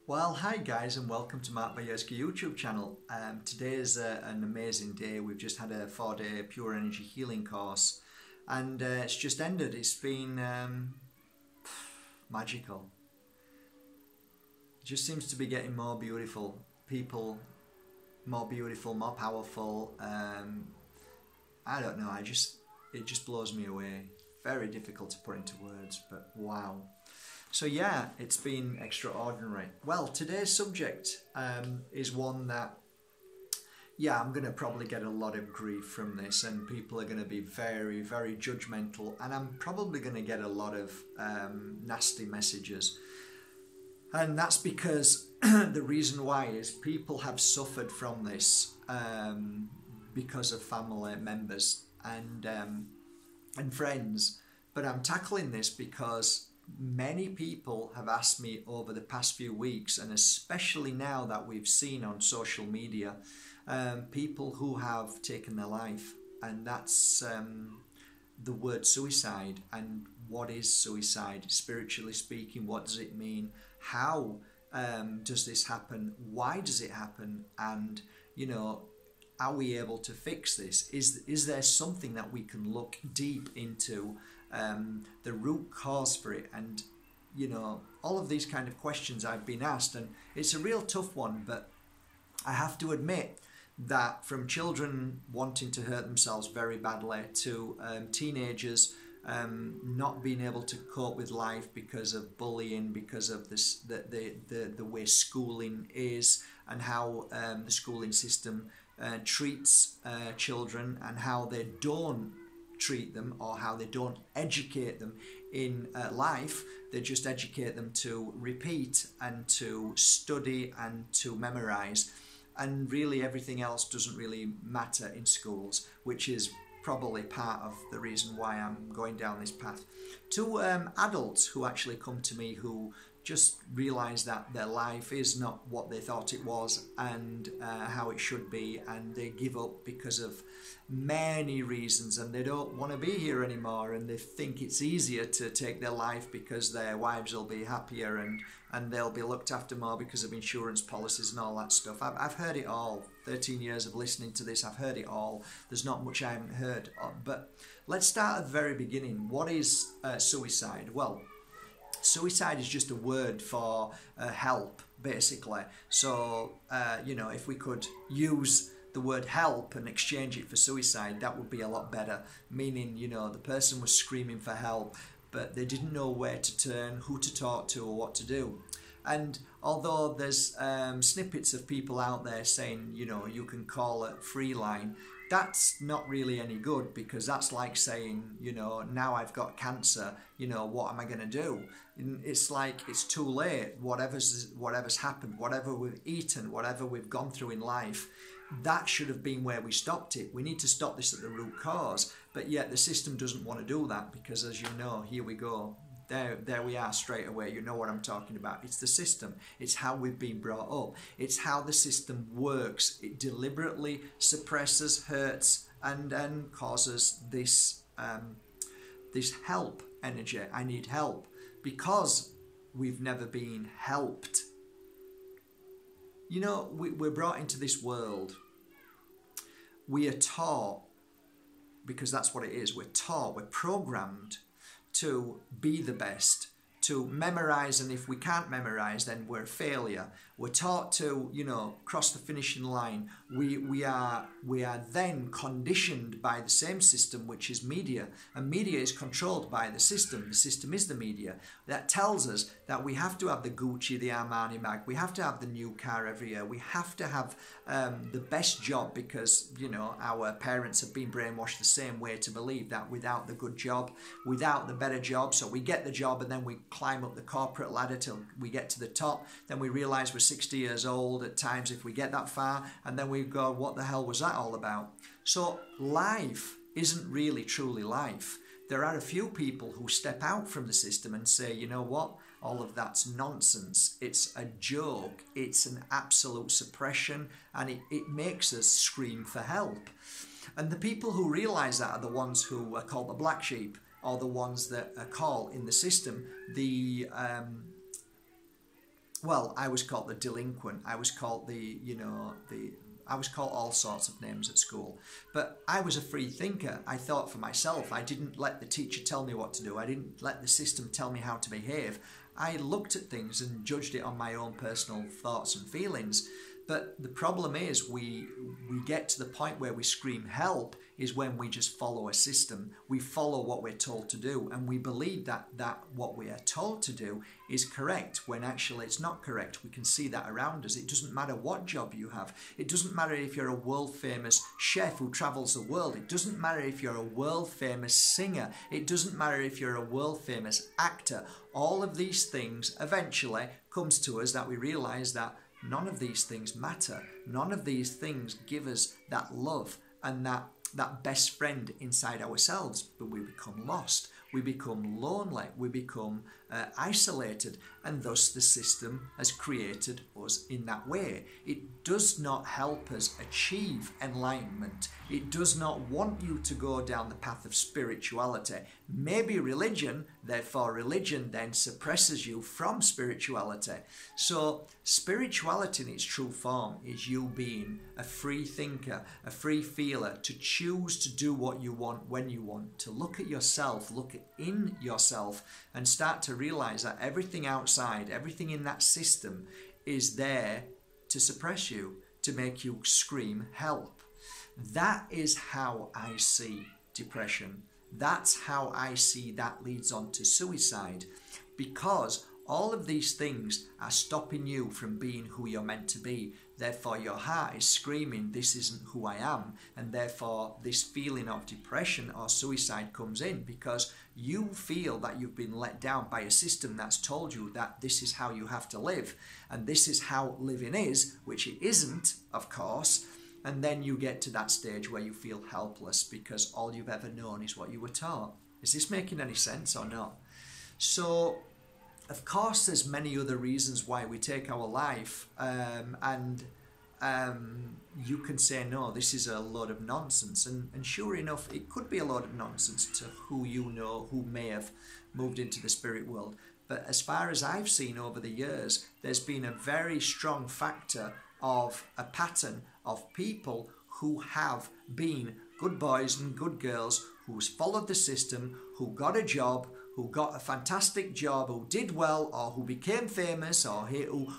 Well, hi guys, and welcome to Mark Bayerski YouTube channel. Today is an amazing day. We've just had a 4-day pure energy healing course, and it's just ended. It's been magical. It just seems to be getting more beautiful. People more beautiful, more powerful. I don't know. It just blows me away. Very difficult to put into words, but wow. So yeah, it's been extraordinary. Well, today's subject is one that, yeah, I'm going to probably get a lot of grief from this, and people are going to be very, very judgmental, and I'm probably going to get a lot of nasty messages. And that's because the reason why is people have suffered from this because of family members and friends. But I'm tackling this because many people have asked me over the past few weeks, and especially now that we've seen on social media, people who have taken their life, and that's the word suicide. And what is suicide? Spiritually speaking, what does it mean? How does this happen? Why does it happen? And, you know, are we able to fix this? Is there something that we can look deep into the root cause for it? And, you know, all of these kind of questions I've been asked, and it's a real tough one, but I have to admit that from children wanting to hurt themselves very badly to teenagers not being able to cope with life because of bullying, because of this, the way schooling is, and how the schooling system treats children, and how they don't treat them, or how they don't educate them in life. They just educate them to repeat and to study and to memorize, and really everything else doesn't really matter in schools, which is probably part of the reason why I'm going down this path. To adults who actually come to me who just realize that their life is not what they thought it was, and how it should be, and they give up because of many reasons, and they don't want to be here anymore, and they think it's easier to take their life because their wives will be happier, and they'll be looked after more because of insurance policies and all that stuff. I've heard it all. 13 years of listening to this, I've heard it all. There's not much I haven't heard of, but let's start at the very beginning. What is suicide? Well, suicide is just a word for help, basically. So, you know, if we could use the word help and exchange it for suicide, that would be a lot better. Meaning, you know, the person was screaming for help, but they didn't know where to turn, who to talk to, or what to do. And although there's snippets of people out there saying, you know, you can call a free line, that's not really any good, because that's like saying, you know, now I've got cancer, you know, what am I going to do? It's like it's too late. Whatever's happened, whatever we've eaten, whatever we've gone through in life, that should have been where we stopped it. We need to stop this at the root cause, but yet the system doesn't want to do that, because, as you know, here we go. There we are straight away. You know what I'm talking about. It's the system. It's how we've been brought up. It's how the system works. It deliberately suppresses, hurts, and causes this this help energy. I need help, because we've never been helped. You know, we're brought into this world. We are taught, because that's what it is. We're taught, we're programmed to be the best, to memorize, and if we can't memorize, then we're a failure. We're taught to, you know, cross the finishing line. We are then conditioned by the same system, which is media, and media is controlled by the system. The system is the media that tells us that we have to have the Gucci, the Armani bag, we have to have the new car every year, we have to have the best job, because, you know, our parents have been brainwashed the same way to believe that without the good job, without the better job, so we get the job and then we climb up the corporate ladder till we get to the top. Then we realize we're 60 years old at times if we get that far, and then we go, what the hell was that all about? So life isn't really truly life. There are a few people who step out from the system and say, you know what, all of that's nonsense. It's a joke. It's an absolute suppression, and it makes us scream for help. And the people who realize that are the ones who are called the black sheep, or the ones that are called in the system the well, I was called the delinquent. I was called I was called all sorts of names at school. But I was a free thinker. I thought for myself. I didn't let the teacher tell me what to do. I didn't let the system tell me how to behave. I looked at things and judged it on my own personal thoughts and feelings. But the problem is we get to the point where we scream help is when we just follow a system. We follow what we're told to do, and we believe that what we are told to do is correct when actually it's not correct. We can see that around us. It doesn't matter what job you have. It doesn't matter if you're a world famous chef who travels the world. It doesn't matter if you're a world famous singer. It doesn't matter if you're a world famous actor. All of these things eventually comes to us that we realize that none of these things matter. None of these things give us that love and that best friend inside ourselves, but we become lost. We become lonely. We become isolated, and thus the system has created us in that way. It does not help us achieve enlightenment. It does not want you to go down the path of spirituality. Maybe religion, therefore religion then suppresses you from spirituality. So spirituality in its true form is you being a free thinker, a free feeler, to choose to do what you want when you want, to look at yourself, look in yourself, and start to realize that everything outside, everything in that system is there to suppress you, to make you scream help. That is how I see depression. That's how I see that leads on to suicide, because all of these things are stopping you from being who you're meant to be. Therefore, your heart is screaming, this isn't who I am. And therefore, this feeling of depression or suicide comes in because you feel that you've been let down by a system that's told you that this is how you have to live. And this is how living is, which it isn't, of course. And then you get to that stage where you feel helpless because all you've ever known is what you were taught. Is this making any sense or not? So, of course, there's many other reasons why we take our life, and you can say, no, this is a load of nonsense. And sure enough, it could be a load of nonsense to who you know who may have moved into the spirit world. But as far as I've seen over the years, there's been a very strong factor of a pattern of people who have been good boys and good girls, who's followed the system, who got a job, who got a fantastic job, who did well, or who became famous, or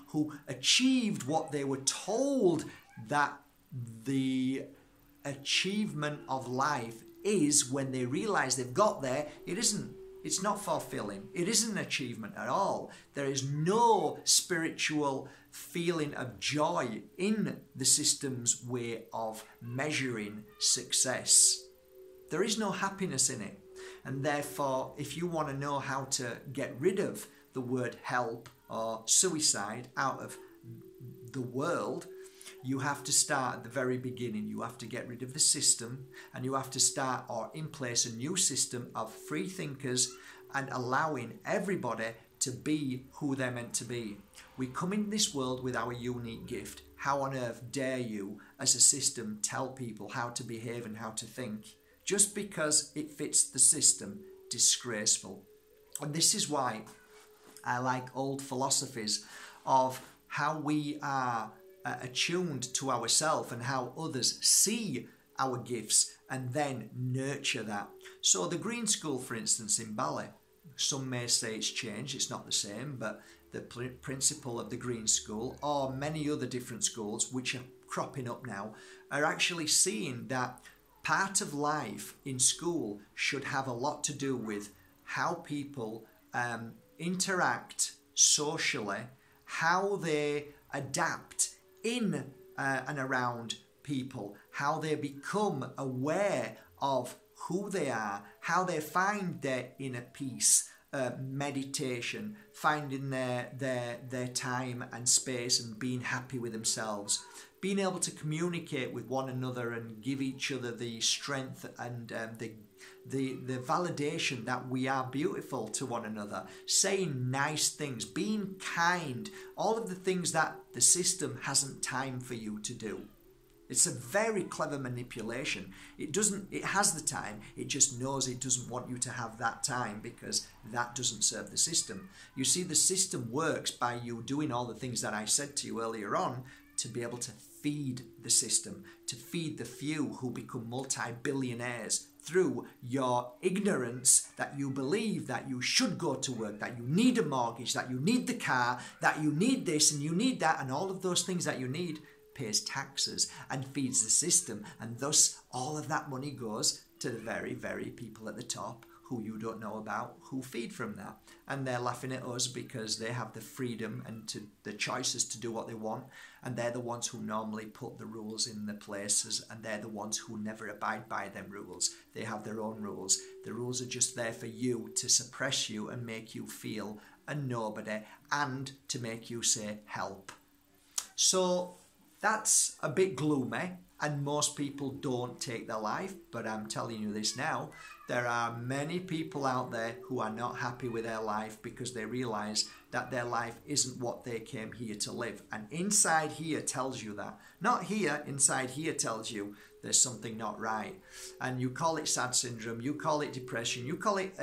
who achieved what they were told that the achievement of life is. When they realize they've got there, it isn't. It's not fulfilling. It isn't an achievement at all. There is no spiritual feeling of joy in the system's way of measuring success. There is no happiness in it. And therefore, if you want to know how to get rid of the word help or suicide out of the world, you have to start at the very beginning. You have to get rid of the system, and you have to start or in place a new system of free thinkers and allowing everybody to be who they're meant to be. We come in this world with our unique gift. How on earth dare you, as a system, tell people how to behave and how to think? Just because it fits the system. Disgraceful. And this is why I like old philosophies of how we are attuned to ourselves and how others see our gifts and then nurture that. So the Green School, for instance, in Bali, some may say it's changed, it's not the same, but the principle of the Green School, or many other different schools which are cropping up now, are actually seeing that part of life in school should have a lot to do with how people interact socially, how they adapt in and around people, how they become aware of who they are, how they find their inner peace, meditation, finding their time and space and being happy with themselves, being able to communicate with one another and give each other the strength and the validation that we are beautiful to one another, saying nice things, being kind, all of the things that the system hasn't time for you to do. It's a very clever manipulation. It has the time, it just knows it doesn't want you to have that time because that doesn't serve the system. You see, the system works by you doing all the things that I said to you earlier on to be able to feed the system, to feed the few who become multi-billionaires through your ignorance that you believe that you should go to work, that you need a mortgage, that you need the car, that you need this and you need that, and all of those things that you need pays taxes and feeds the system, and thus all of that money goes to the very, very people at the top who you don't know about, who feed from that. And they're laughing at us because they have the freedom and the choices to do what they want, and they're the ones who normally put the rules in the places, and they're the ones who never abide by them rules. They have their own rules. The rules are just there for you to suppress you and make you feel a nobody, and to make you say help. So that's a bit gloomy, and most people don't take their life, but I'm telling you this now, there are many people out there who are not happy with their life because they realise that their life isn't what they came here to live. And inside here tells you that. Not here, inside here tells you there's something not right. And you call it sad syndrome, you call it depression, you call it,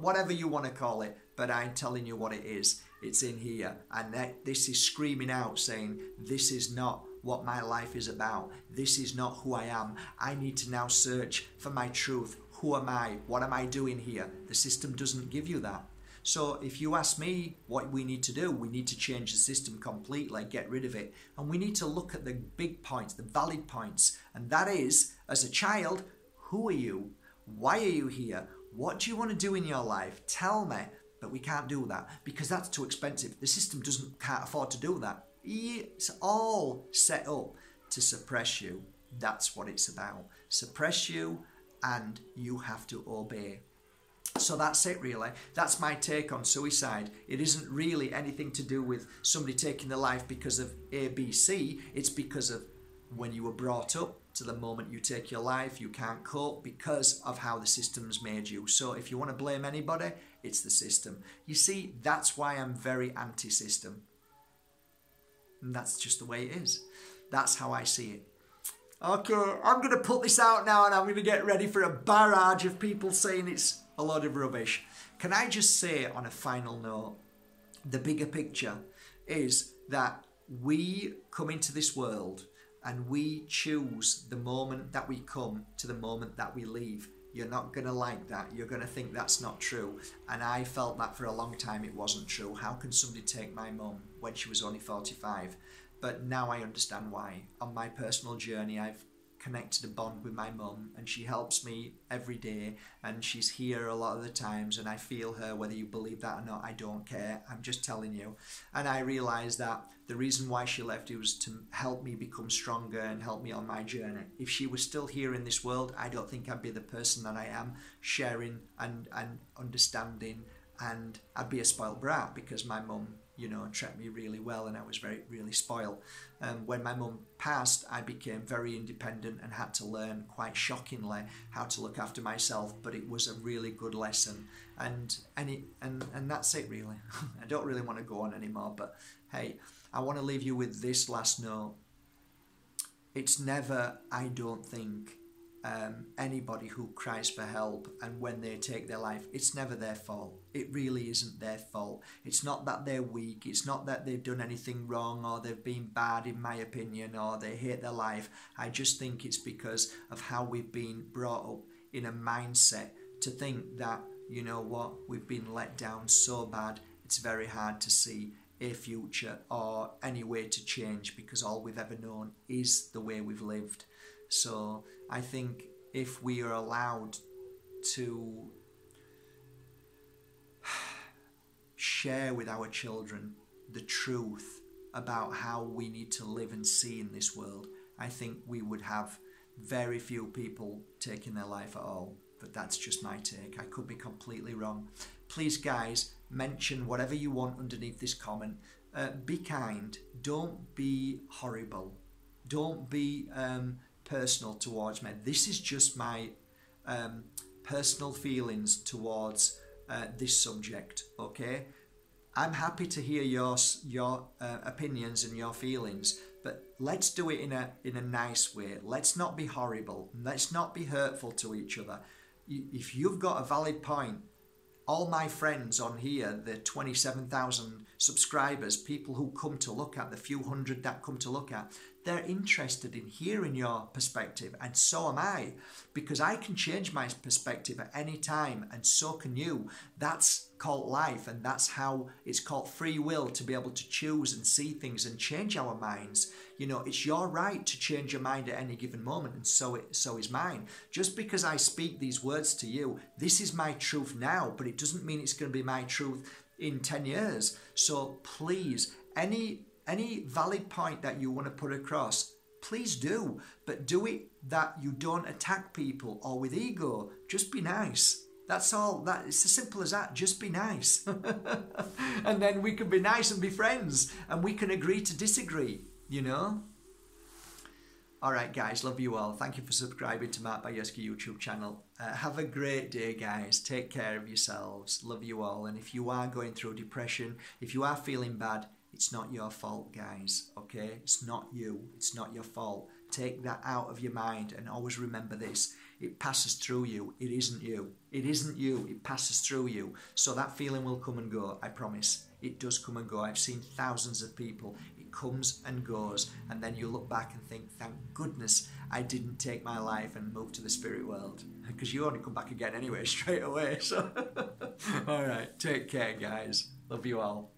whatever you want to call it, but I'm telling you what it is. It's in here. And this is screaming out saying, this is not what my life is about. This is not who I am. I need to now search for my truth. Who am I? What am I doing here? The system doesn't give you that. So if you ask me what we need to do, we need to change the system completely, get rid of it. And we need to look at the big points, the valid points. And that is, as a child, who are you? Why are you here? What do you want to do in your life? Tell me. But we can't do that because that's too expensive. The system can't afford to do that. It's all set up to suppress you. That's what it's about. Suppress you, and you have to obey. So that's it really. That's my take on suicide. It isn't really anything to do with somebody taking their life because of A, B, C. It's because of when you were brought up to the moment you take your life, you can't cope because of how the system's made you. So if you want to blame anybody, it's the system. You see, that's why I'm very anti-system. And that's just the way it is. That's how I see it. Okay, I'm going to put this out now and I'm going to get ready for a barrage of people saying it's a load of rubbish. Can I just say on a final note, the bigger picture is that we come into this world and we choose the moment that we come to the moment that we leave. You're not going to like that. You're going to think that's not true. And I felt that for a long time it wasn't true. How can somebody take my mum when she was only 45? But now I understand why. On my personal journey, I've connected a bond with my mum, and she helps me every day, and she's here a lot of the times, and I feel her, whether you believe that or not, I don't care. I'm just telling you. And I realised that the reason why she left, it was to help me become stronger and help me on my journey. If she was still here in this world, I don't think I'd be the person that I am, sharing and understanding, and I'd be a spoiled brat because my mum, treated me really well, and I was really spoiled. When my mum passed, I became very independent and had to learn, quite shockingly, how to look after myself. But it was a really good lesson, and that's it really. I don't really want to go on anymore, but hey, I want to leave you with this last note. It's never, I don't think, anybody who cries for help and when they take their life, it's never their fault. It really isn't their fault. It's not that they're weak. It's not that they've done anything wrong or they've been bad, in my opinion, or they hate their life. I just think it's because of how we've been brought up in a mindset to think that, you know what, we've been let down so bad, it's very hard to see a future or any way to change because all we've ever known is the way we've lived. So I think if we are allowed to share with our children the truth about how we need to live and see in this world, I think we would have very few people taking their life at all. But that's just my take. I could be completely wrong. Please, guys, mention whatever you want underneath this comment. Be kind. Don't be horrible. Don't be personal towards me. This is just my personal feelings towards this subject, okay? I'm happy to hear your opinions and your feelings, but let's do it in a nice way. Let's not be horrible. Let's not be hurtful to each other. If you've got a valid point, all my friends on here, the 27,000 subscribers, people who come to look at, the few hundred that come to look at, they're interested in hearing your perspective, and so am I, because I can change my perspective at any time, and so can you. That's called life, and that's how it's called free will, to be able to choose and see things and change our minds. You know, it's your right to change your mind at any given moment, and so is mine. Just because I speak these words to you, this is my truth now, but it doesn't mean it's going to be my truth in 10 years. So please, any valid point that you want to put across, please do, but do it that you don't attack people or with ego. Just be nice. That's all. It's as simple as that. Just be nice. And then we can be nice and be friends, and we can agree to disagree, you know? All right, guys, love you all. Thank you for subscribing to Mark Bajerski YouTube channel. Have a great day, guys. Take care of yourselves. Love you all. And if you are going through depression, if you are feeling bad, it's not your fault, guys, okay? It's not you. It's not your fault. Take that out of your mind, and always remember this. It passes through you. It isn't you. It isn't you. It passes through you. So that feeling will come and go, I promise. It does come and go. I've seen thousands of people. It comes and goes, and then you look back and think, thank goodness I didn't take my life and move to the spirit world, because you only come back again anyway, straight away. So, all right, take care, guys. Love you all.